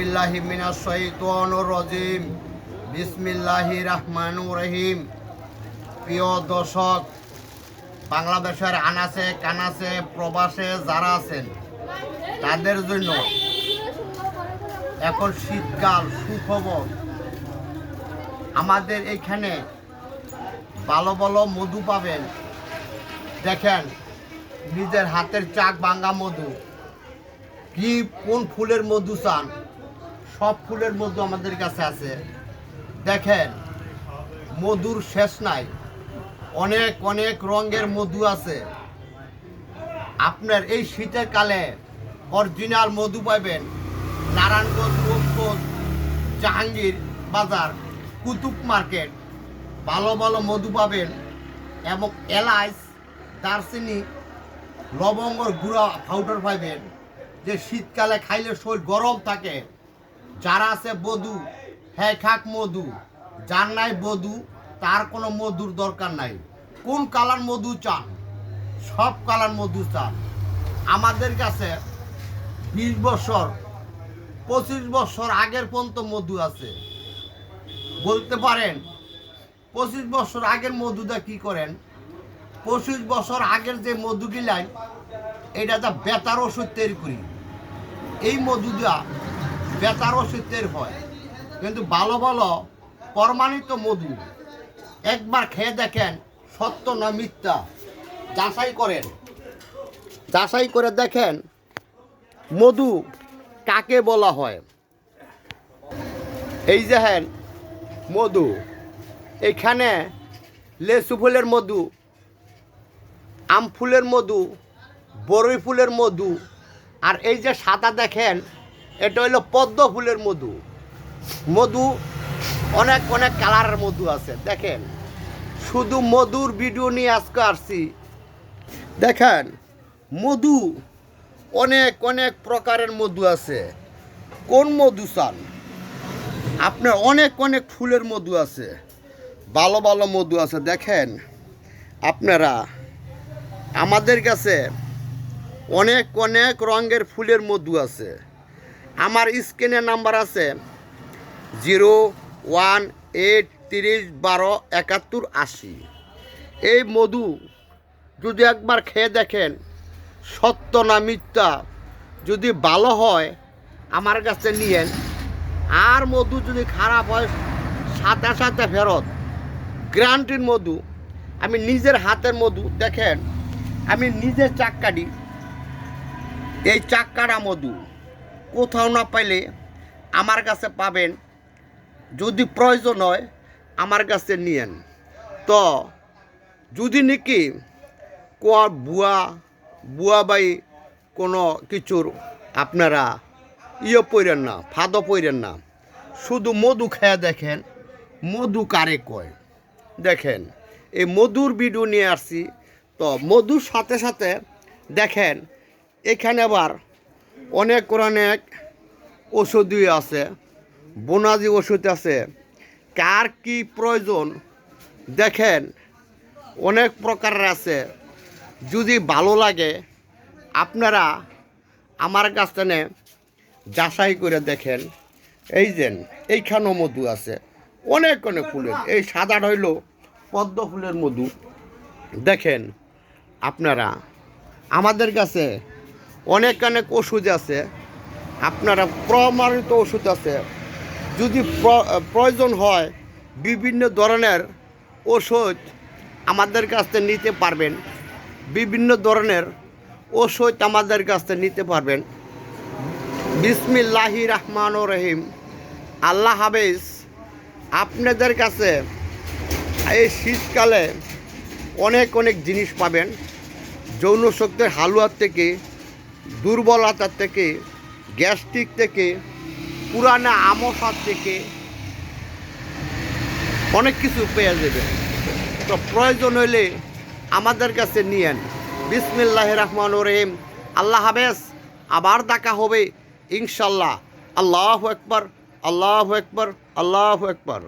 বিল্লাহি মিনাশ শাইতানির রাজিম বিসমিল্লাহির রহমানির রহিম। প্রিয় দর্শক, বাংলাদেশের আনাচে কানাচে প্রবাসে যারা আছেন তাদের জন্য এখন শীতকাল সুখবর। আমাদের এখানে ভালো ভালো মধু পাবেন। দেখেন, নিজের হাতের চাক ভাঙা মধু। কি কোন ফুলের মধু চান, সব ফুলের মধু আমাদের কাছে আছে। দেখেন, মধুর শেষ নাই, অনেক অনেক রঙের মধু আছে। আপনার এই শীতের কালে অরিজিনাল মধু পাবেন নারায়ণগঞ্জ, রূপগঞ্জ, জাহাঙ্গীর বাজার, কুতুব মার্কেট। ভালো ভালো মধু পাবেন এবং এলাচ, দারচিনি, লবঙ্গর গুঁড়া পাউডার পাবেন, যে শীতকালে খাইলে শরীর গরম থাকে। যারা আছে বধূ, হ্যাঁ খাক মধু, যার নাই বধূ তার কোনো মধুর দরকার নাই। কোন কালার মধু চান, সব কালার মধু চান। আমাদের কাছে 20 বছর 25 বছর আগের পর্যন্ত মধু আছে। বলতে পারেন 25 বছর আগের মধুটা কি করেন? 25 বছর আগের যে মধু গিলাই এটা যা বেতার ওষুধ তৈরি করি, এই মধুটা বেতার ওষুধ তৈরি হয়। কিন্তু ভালো ভালো প্রমাণিত মধু একবার খেয়ে দেখেন, সত্য না মিথ্যা যাচাই করেন। যাচাই করে দেখেন মধু কাকে বলা হয়। এই যে হ্যাঁ মধু, এখানে লেচু ফুলের মধু, আম ফুলের মধু, বরই ফুলের মধু, আর এই যে সাদা দেখেন এটা হইলো পদ্ম ফুলের মধু। মধু অনেক অনেক কালারের মধু আছে। দেখেন, শুধু মধুর ভিডিও নিয়ে আজকে আসছি। দেখেন, মধু অনেক অনেক প্রকারের মধু আছে। কোন মধু চান আপনার? অনেক অনেক ফুলের মধু আছে, ভালো ভালো মধু আছে। দেখেন আপনারা, আমাদের কাছে অনেক অনেক রঙের ফুলের মধু আছে। আমার স্ক্রিনে নাম্বার আছে 0183127180। এই মধু যদি একবার খেয়ে দেখেন, সত্য না মিথ্যা, যদি ভালো হয় আমার কাছে নিয়েন। আর মধু যদি খারাপ হয় সাথে সাথে ফেরত, গ্যারান্টির মধু। আমি নিজের হাতের মধু, দেখেন আমি নিজের চাক কাটি। এই চাক কাটা মধু কোথাও না পাইলে আমার কাছে পাবেন। যদি প্রয়োজন হয় আমার কাছে নিয়েন। তো যদি নাকি কোয়া বুয়া বাই কোনো কিছুর আপনারা পড়েন না, ফাঁদও পড়েন না। শুধু মধু খেয়ে দেখেন মধু কারে কয়। দেখেন, এই মধুর ভিডিও নিয়ে আসছি। তো মধুর সাথে সাথে দেখেন এখানে আবার অনেক অনেক ওষুধি আছে, বনাজি ওষুধ আছে। কার কি প্রয়োজন দেখেন, অনেক প্রকারের আছে। যদি ভালো লাগে আপনারা আমার কাছ থেকে যাচাই করে দেখেন। এই যে এইখানেও মধু আছে, অনেক অনেক ফুলের। এই সাদাটা হইল পদ্ম ফুলের মধু। দেখেন আপনারা, আমাদের কাছে অনেক অনেক ওষুধ আছে, আপনারা প্রমাণিত ওষুধ আছে। যদি প্রয়োজন হয় বিভিন্ন ধরনের ওষুধ আমাদের কাছ থেকে নিতে পারবেন। বিভিন্ন ধরনের ওষুধ আমাদের কাছ থেকে নিতে পারবেন। বিসমিল্লাহির রহমানির রহিম। আল্লাহ হাফেজ। আপনাদের কাছে এই শীতকালে অনেক অনেক জিনিস পাবেন। যৌন শক্তির হালুয়ার থেকে, দুর্বলতার থেকে, গ্যাস্ট্রিক থেকে, পুরানা আমসার থেকে অনেক কিছু পেয়ে যাবেন। তো প্রয়োজন হইলে আমাদের কাছে নিয়েন। বিসমিল্লাহির রহমানির রহিম। আল্লাহ হাফেজ। আবার দেখা হবে ইনশাল্লাহ। আল্লাহু আকবার, আল্লাহু আকবার, আল্লাহু আকবার।